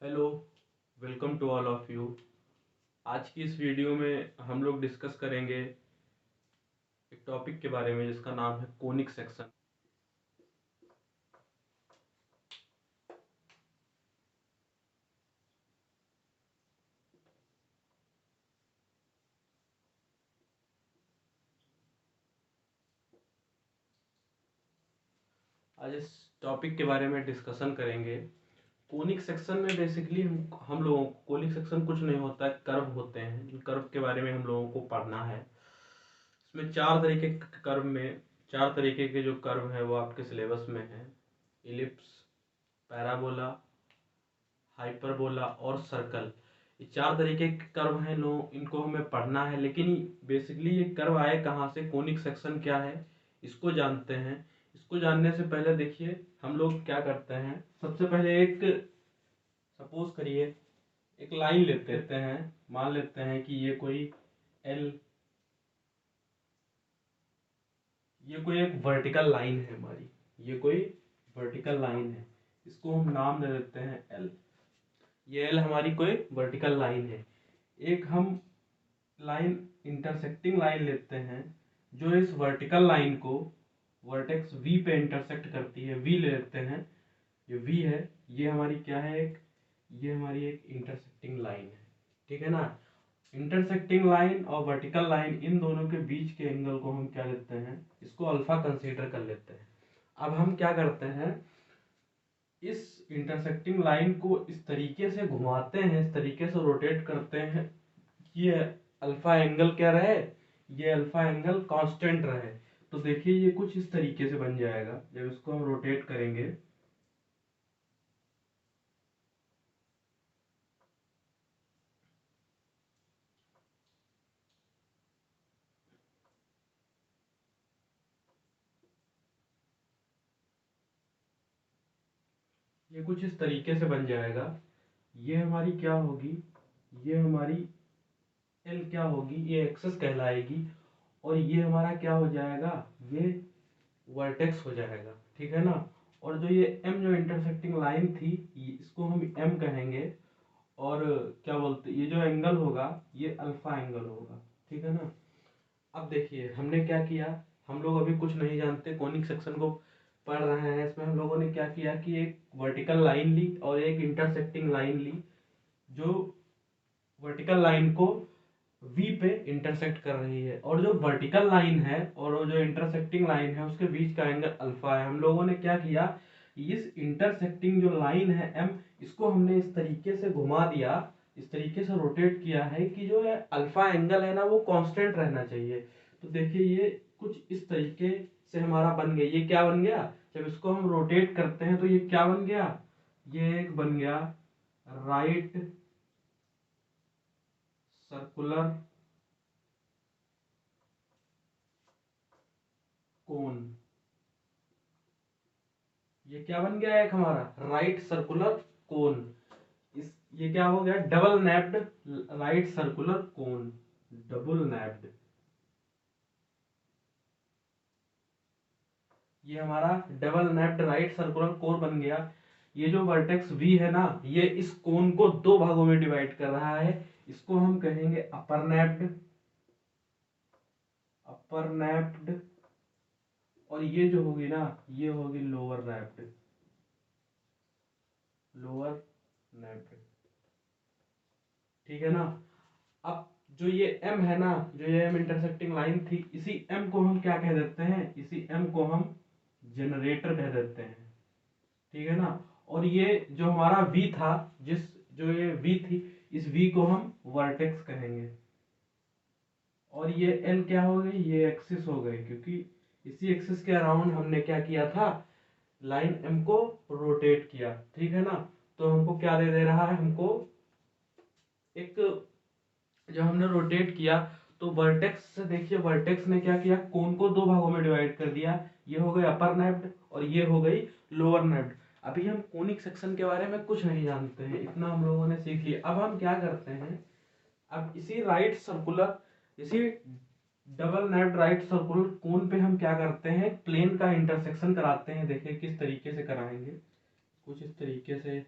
Hello, welcome to all of you. आज की इस वीडियो में हम लोग डिस्कस करेंगे एक टॉपिक के बारे में जिसका नाम है कोनिक सेक्शन। आज इस टॉपिक के बारे में डिस्कशन करेंगे। कोनिक सेक्शन में बेसिकली हम लोगों को कोनिक सेक्शन कुछ नहीं होता है, कर्व होते हैं। इन कर्व के बारे में हम लोगों को पढ़ना है। इसमें चार तरीके के जो कर्व है वो आपके सिलेबस में है। इलिप्स, पैराबोला, हाइपरबोला और सर्कल। ये चार तरीके के कर्व हैं, लोग इनको हमें पढ़ना है। लेकिन बेसिकली ये कर्व आए कहाँ से, कोनिक सेक्शन क्या है, इसको जानते हैं। इसको जानने से पहले देखिए हम लोग क्या करते हैं। सबसे पहले एक सपोज करिए एक लाइन लेते हैं। मान लेते हैं कि एल ये कोई एक वर्टिकल लाइन है हमारी। ये कोई वर्टिकल लाइन है, इसको हम नाम दे देते हैं एल। ये एल हमारी कोई वर्टिकल लाइन है। एक हम लाइन इंटरसेक्टिंग लाइन लेते हैं जो इस वर्टिकल लाइन को वर्टेक्स वी पे इंटरसेक्ट करती है। वी ले लेते हैं, जो वी है ये हमारी क्या है, ये हमारी एक इंटरसेक्टिंग लाइन है। ठीक है ना। इंटरसेक्टिंग लाइन और वर्टिकल लाइन, इन दोनों के बीच के एंगल को हम क्या लेते हैं, इसको अल्फा कंसीडर कर लेते हैं। अब हम क्या करते हैं, इस इंटरसेक्टिंग लाइन को इस तरीके से घुमाते हैं, इस तरीके से रोटेट करते हैं, ये अल्फा एंगल क्या रहे, ये अल्फा एंगल कांस्टेंट रहे। तो देखिए ये कुछ इस तरीके से बन जाएगा जब इसको हम रोटेट करेंगे। ये कुछ इस तरीके से बन जाएगा। ये हमारी क्या होगी, ये हमारी एल क्या होगी, ये एक्सेस कहलाएगी। और ये हमारा क्या हो जाएगा, ये वर्टेक्स हो जाएगा। ठीक है ना। और जो ये एम जो इंटरसेक्टिंग लाइन थी, इसको हम एम कहेंगे। और क्या बोलते, ये जो एंगल होगा ये अल्फा एंगल होगा। ठीक है ना। अब देखिए हमने क्या किया, हम लोग अभी कुछ नहीं जानते, कोनिक सेक्शन को पढ़ रहे हैं। इसमें हम लोगों ने क्या किया कि एक वर्टिकल लाइन ली और एक इंटरसेक्टिंग लाइन ली, जो वर्टिकल लाइन को वी पे इंटरसेक्ट कर रही है। और जो वर्टिकल लाइन है और वो जो इंटरसेक्टिंग लाइन है उसके बीच का एंगल अल्फा है। हम लोगों ने क्या किया, इस इंटरसेक्टिंग जो लाइन है एम, इसको हमने इस तरीके से घुमा दिया, इस तरीके से रोटेट किया है कि जो है अल्फा एंगल है ना वो कांस्टेंट रहना चाहिए। तो देखिए ये कुछ इस तरीके से हमारा बन गया। ये क्या बन गया, जब इसको हम रोटेट करते हैं तो ये क्या बन गया, ये एक बन गया राइट सर्कुलर कोन। ये क्या बन गया, एक हमारा राइट सर्कुलर कोन। इस ये क्या हो गया, double napped right circular cone, double napped. ये हमारा double napped right circular cone बन गया। ये जो वर्टेक्स वी है ना, ये इस कोन को दो भागों में डिवाइड कर रहा है। इसको हम कहेंगे अपर नैप्ड, अपर नैप्ड। और ये जो होगी ना, ये होगी लोअर नैप्ड, लोअर नैप्ड। ठीक है ना। अब जो ये m है ना, जो ये m इंटरसेक्टिंग लाइन थी, इसी m को हम क्या कह देते हैं, इसी m को हम जनरेटर कह देते हैं। ठीक है ना। और ये जो हमारा v था, जिस जो ये v थी, इस v को हम वर्टेक्स कहेंगे। और ये l क्या हो गई, ये एक्सिस हो गई, क्योंकि इसी एक्सिस के अराउंड हमने क्या किया था, लाइन m को रोटेट किया। ठीक है ना। तो हमको क्या दे रहा है, हमको एक, जब हमने रोटेट किया तो वर्टेक्स से देखिए, वर्टेक्स ने क्या किया, कोन को दो भागों में डिवाइड कर दिया। ये हो गई अपर नैप्ड और ये हो गई लोअर नैप्ड। अभी हम कोनिक सेक्शन के बारे में कुछ नहीं जानते हैं, इतना हम लोगों ने सीख लिया। अब हम क्या करते हैं, अब इसी राइट सर्कुलर, इसी डबल नैप्ड राइट सर्कुलर कोन पे हम क्या करते हैं, प्लेन का इंटरसेक्शन कराते हैं। देखिए किस तरीके से कराएंगे, कुछ इस तरीके से।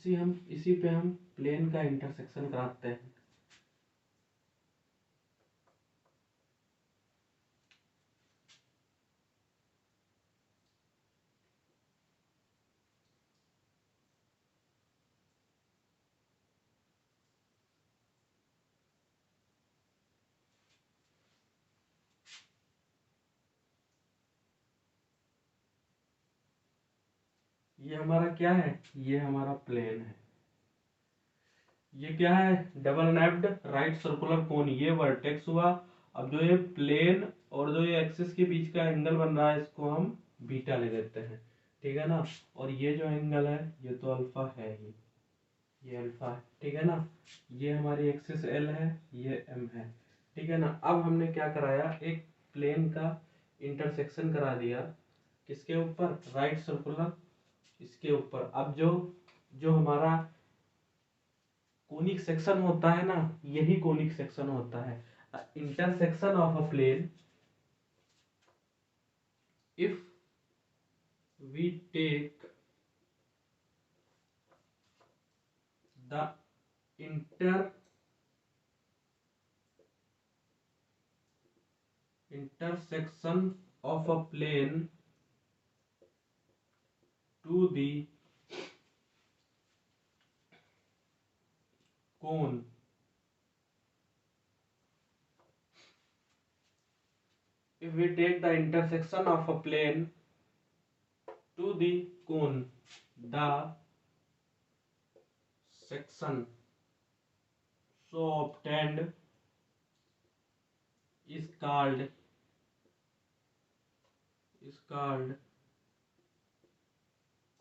इसी पे हम प्लेन का इंटरसेक्शन कराते हैं। ये हमारा क्या है, ये हमारा प्लेन है। ये क्या है, डबल नैप्ड राइट सर्कुलर कोन, ये वर्टेक्स हुआ। अब जो ये प्लेन और जो ये एक्सिस के बीच का एंगल बन रहा है, इसको हम बीटा ले लेते हैं, ठीक है ना। और ये जो एंगल है ये तो अल्फा है ही, ये अल्फा है, ठीक है ना। ये हमारी एक्सिस एल है, ये एम है, ठीक है ना। अब हमने क्या कराया, एक प्लेन का इंटरसेक्शन करा दिया, किसके ऊपर, राइट सर्कुलर इसके ऊपर। अब जो जो हमारा कोनिक सेक्शन होता है ना, यही कोनिक सेक्शन होता है। Intersection of a plane, if we take the intersection of a plane to the cone, if we take the intersection of a plane to the cone, the section so obtained is called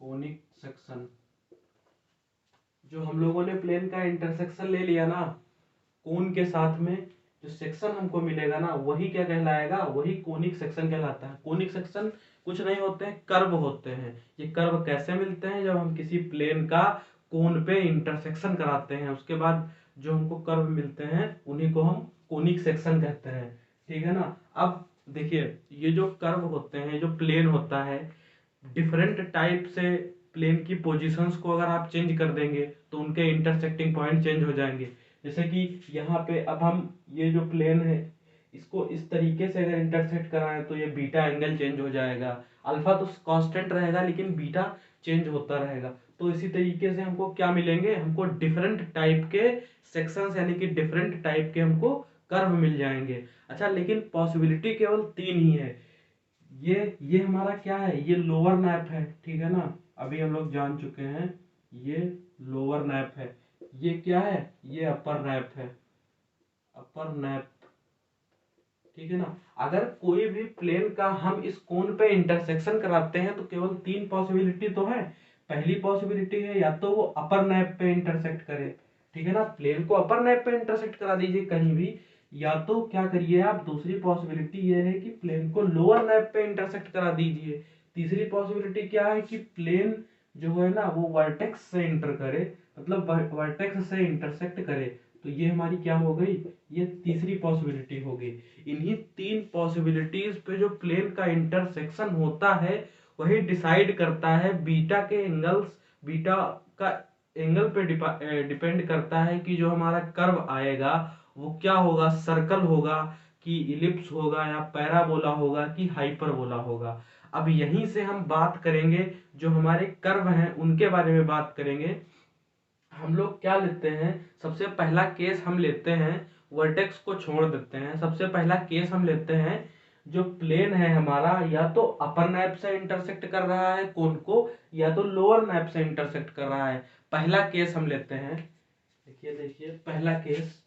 conic section। जो हम लोगों ने plane का intersection ले लिया ना कोन के साथ में, जो सेक्शन हमको मिलेगा ना वही क्या कहलाएगा, वही कोनिक सेक्शन कहलाता है। कोनिक सेक्शन कुछ नहीं होते हैं, कर्व होते हैं। ये कर्व कैसे मिलते हैं, जब हम किसी प्लेन का कोन पे इंटरसेक्शन कराते हैं, उसके बाद जो हमको कर्व मिलते हैं उन्हीं को हम कोनिक सेक्शन कहते हैं, ठीक है ना। अब देखिए, ये जो कर्व होते हैं, जो प्लेन होता है, डिफरेंट टाइप से प्लेन की पोजीशंस को अगर आप चेंज कर देंगे तो उनके इंटरसेक्टिंग पॉइंट चेंज हो जाएंगे। जैसे कि यहाँ पे अब हम ये जो प्लेन है इसको इस तरीके से अगर इंटरसेक्ट कराएं तो ये बीटा एंगल चेंज हो जाएगा। अल्फा तो कांस्टेंट रहेगा लेकिन बीटा चेंज होता रहेगा। तो इसी तरीके से हमको क्या मिलेंगे, हमको डिफरेंट टाइप के सेक्शंस यानी कि डिफरेंट टाइप के हमको कर्व मिल जाएंगे। अच्छा, लेकिन पॉसिबिलिटी केवल 3 ही है। ये हमारा क्या है, ये लोअर नैप है, ठीक है ना। अभी हम लोग जान चुके हैं ये लोअर नैप है। ये क्या है, ये अपर नैप है, अपर नैप, ठीक है ना। अगर कोई भी प्लेन का हम इस कोन पे इंटरसेक्शन कराते हैं तो केवल 3 पॉसिबिलिटी तो है। पहली पॉसिबिलिटी है या तो वो अपर नैप पे इंटरसेक्ट करे, ठीक है ना, प्लेन को अपर नैप पे इंटरसेक्ट करा दीजिए कहीं भी। या तो क्या करिए आप, दूसरी पॉसिबिलिटी ये है कि प्लेन को लोअर नैप पे इंटरसेक्ट करा दीजिए। तीसरी पॉसिबिलिटी क्या है कि प्लेन जो है ना वो वर्टेक्स से इंटर करे, मतलब वर्टेक्स से इंटरसेक्ट करे। तो ये हमारी क्या हो गई, ये तीसरी पॉसिबिलिटी हो गई। इन्हीं 3 पॉसिबिलिटीज पे जो प्लेन का इंटरसेक्शन होता है वही डिसाइड करता है बीटा के एंगल्स, बीटा का एंगल पे डिपेंड करता है कि जो हमारा कर्व आएगा वो क्या होगा, सर्कल होगा कि इलिप्स होगा या पैराबोला होगा कि हाइपरबोला होगा। अब यहीं से हम बात करेंगे, जो हमारे कर्व हैं उनके बारे में बात करेंगे। हम लोग क्या लेते हैं, सबसे पहला केस हम लेते हैं, वर्टेक्स को छोड़ देते हैं। सबसे पहला केस हम लेते हैं, जो प्लेन है हमारा या तो अपर नैप से इंटरसेक्ट कर रहा है कोन को या तो लोअर नैप से इंटरसेक्ट कर रहा है। पहला केस हम लेते हैं, देखिए देखिए पहला केस,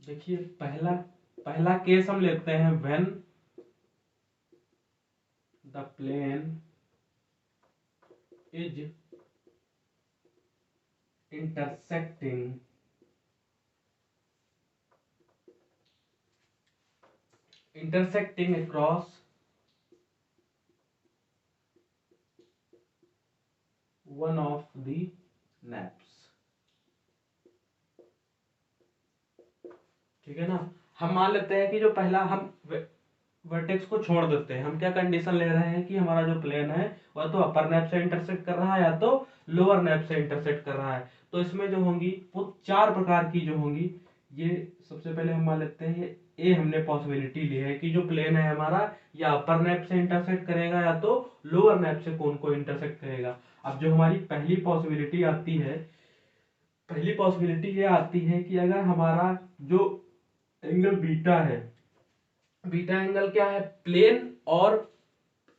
देखिए पहला पहला केस हम लेते हैं, when the plane is intersecting across one of the naps, ठीक है ना। हम मान लेते हैं कि जो पहला हम वर्टेक्स को छोड़ देते हैं, हम क्या कंडीशन ले रहे हैं कि हमारा जो प्लेन है वह तो अपर नैप से इंटरसेक्ट कर रहा है या तो लोअर नैप से इंटरसेक्ट कर रहा है। तो इसमें जो होंगी वो चार प्रकार की जो होंगी, ये सबसे पहले हम मान लेते हैं ये हमने पॉसिबिलिटी ली है कि जो प्लेन है हमारा या अपर नैप से इंटरसेक्ट करेगा या तो लोअर नैप से कोन को इंटरसेक्ट करेगा। अब जो हमारी पहली पॉसिबिलिटी आती है, पहली पॉसिबिलिटी ये आती है कि अगर हमारा जो एंगल बीटा है, बीटा एंगल क्या है, प्लेन और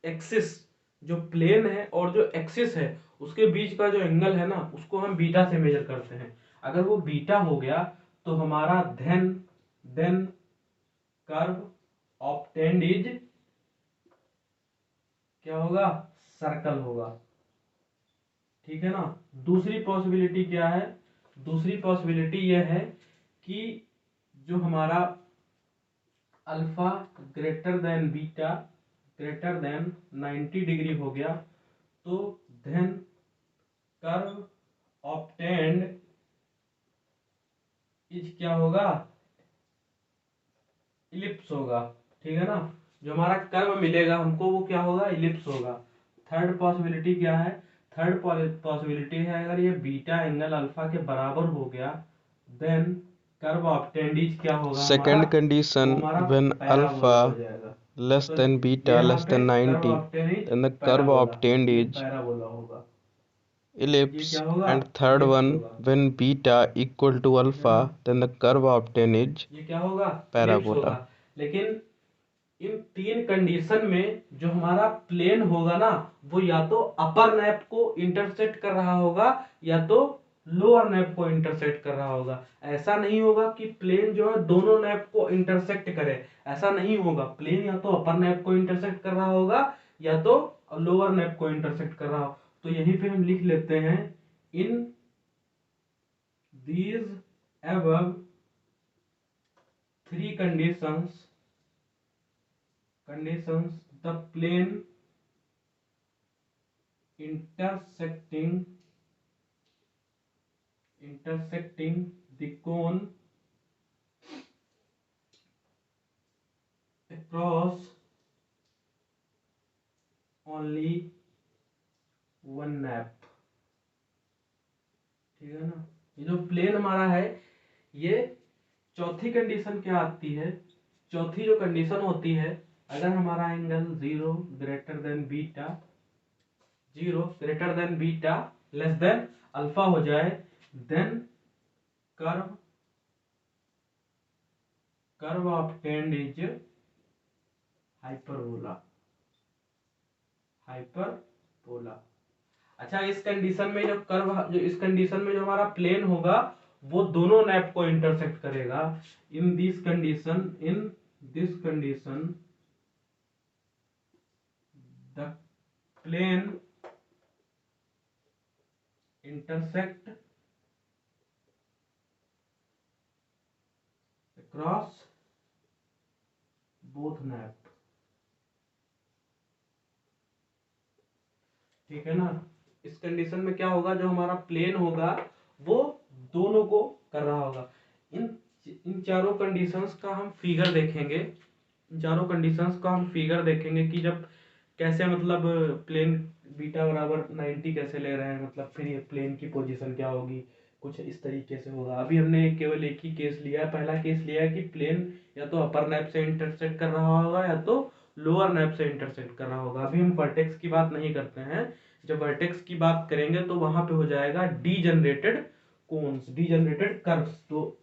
एक्सिस, जो प्लेन है और जो एक्सिस है उसके बीच का जो एंगल है ना उसको हम बीटा से मेजर करते हैं। अगर वो बीटा हो गया तो हमारा देन कर्व ऑब्टेन्ड इज क्या होगा, सर्कल होगा। ठीक है ना। दूसरी पॉसिबिलिटी क्या है, दूसरी पॉसिबिलिटी यह है कि जो हमारा alpha greater than beta greater than 90 degree हो गया तो देन कर्व ऑब्टेन्ड इज क्या होगा, इलिप्स होगा। ठीक है ना। जो हमारा कर्व मिलेगा हमको वो क्या होगा, इलिप्स होगा। थर्ड पॉसिबिलिटी क्या है, थर्ड पॉसिबिलिटी है अगर ये बीटा एंगल अल्फा के बराबर हो गया देन कर्व ऑब्टेन्ड इज क्या होगा हमारा, Second condition, वो हमारा when पैराबोला हो alpha जाएगा। less तो than ये beta यहाँ less पे than curve 90, obtain is then the curve parabola, obtained ये is पैराबोला होगा। ये ellipse. क्या होगा, And third इलिप्स one, होगा। when beta equal to ठीक है ना। alpha, then the curve obtained is ये क्या होगा, इलिप्स parabola. होगा। लेकिन इन तीन कंडीशन में जो हमारा प्लेन होगा ना वो या तो अपर नैप को इंटरसेक्ट कर रहा होगा या तो लोअर नैप को इंटरसेक्ट कर रहा होगा। ऐसा नहीं होगा कि प्लेन जो है दोनों नैप को इंटरसेक्ट करे, ऐसा नहीं होगा। प्लेन या तो अपर नैप को इंटरसेक्ट कर रहा होगा या तो लोअर नैप को इंटरसेक्ट कर रहा हो। तो यहीं पे हम लिख लेते हैं in these above three conditions the plane intersecting the cone across only one nap। ठीक है ना। ये जो प्लेन हमारा है ये चौथी कंडीशन क्या आती है, चौथी जो कंडीशन होती है अगर हमारा angle zero greater than beta less than alpha हो जाए then curve curve obtained is hyperbola, hyperbola. अच्छा इस कंडीशन में जो कर्व, जो इस कंडीशन में जो हमारा प्लेन होगा वो दोनों नैप को इंटरसेक्ट करेगा। In this condition the plane intersect across both nappe. ठीक है ना। इस कंडीशन में क्या होगा, जो हमारा प्लेन होगा वो दोनों को कर रहा होगा। इन इन चारों कंडीशंस का हम फिगर देखेंगे, इन चारों कंडीशंस का हम फिगर देखेंगे कि जब कैसे मतलब प्लेन बीटा बराबर 90 कैसे ले रहे हैं, मतलब फिर ये प्लेन की पोजीशन क्या होगी, कुछ इस तरीके से होगा। अभी हमने केवल एक ही केस लिया है, पहला केस लिया है कि प्लेन या तो अपर नैप से इंटरसेक्ट कर रहा होगा या तो लोअर नैप से इंटरसेक्ट कर रहा होगा। अभी हम वर्टेक्स की बात नहीं करते हैं, जब वर्टेक्स की बात करेंगे तो वहां पे हो जाएगा डीजनरेटेड कोन्स, डीजनरेटेड कर्व्स। तो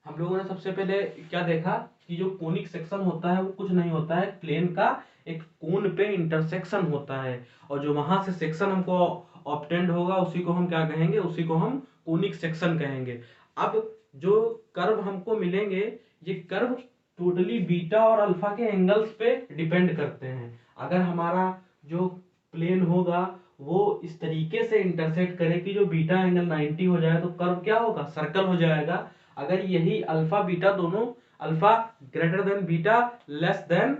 हम लोगों ने सबसे पहले क्या देखा कि जो कोनिक सेक्शन होता है वो कुछ नहीं होता है, प्लेन का एक कोन पे इंटरसेक्शन होता है और जो वहां से सेक्शन हमको ऑब्टेंड होगा उसी को हम क्या कहेंगे, उसी को हम कोनिक सेक्शन कहेंगे। अब जो कर्व हमको मिलेंगे ये कर्व टोटली बीटा और अल्फा के एंगल्स पे डिपेंड करते हैं। अगर हमारा जो प्लेन होगा वो इस तरीके से इंटरसेक्ट करे कि जो बीटा एंगल 90 हो जाए तो कर्व क्या होगा, सर्कल हो जाएगा। अगर यही अल्फा बीटा दोनों, alpha greater than beta less than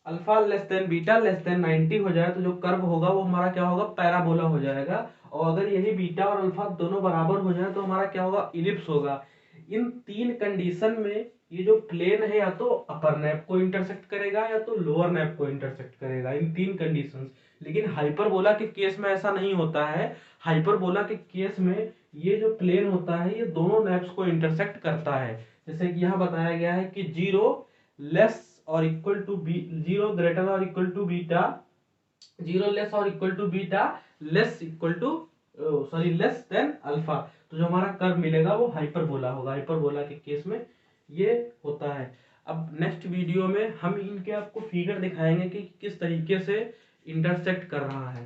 alpha less than beta less then 90 हो जाए तो जो कर्व होगा वो हमारा क्या होगा, पैराबोला हो जाएगा। और अगर यही बीटा और अल्फा दोनों बराबर हो जाए तो हमारा क्या होगा, इलिप्स होगा। इन तीन कंडीशन में ये जो प्लेन है या तो अपर नैप को इंटरसेक्ट करेगा या तो लोअर नैप को इंटरसेक्ट करेगा, इन तीन कंडीशंस। लेकिन हाइपरबोला के केस में ऐसा नहीं होता है। हाइपरबोला के केस में ये जो प्लेन होता है ये दोनों नैप्स को इंटरसेक्ट करता है। जैसे कि यहाँ बताया गया है कि जीरो लेस और equal to B, zero greater और equal to beta, zero less और equal to beta less equal to sorry less than alpha. तो जो हमारा कर्व मिलेगा वो हाइपरबोला होगा। हाइपरबोला के केस में ये होता है। अब नेक्स्ट वीडियो में हम इनके आपको फिगर दिखाएंगे कि किस तरीके से इंटरसेक्ट कर रहा है।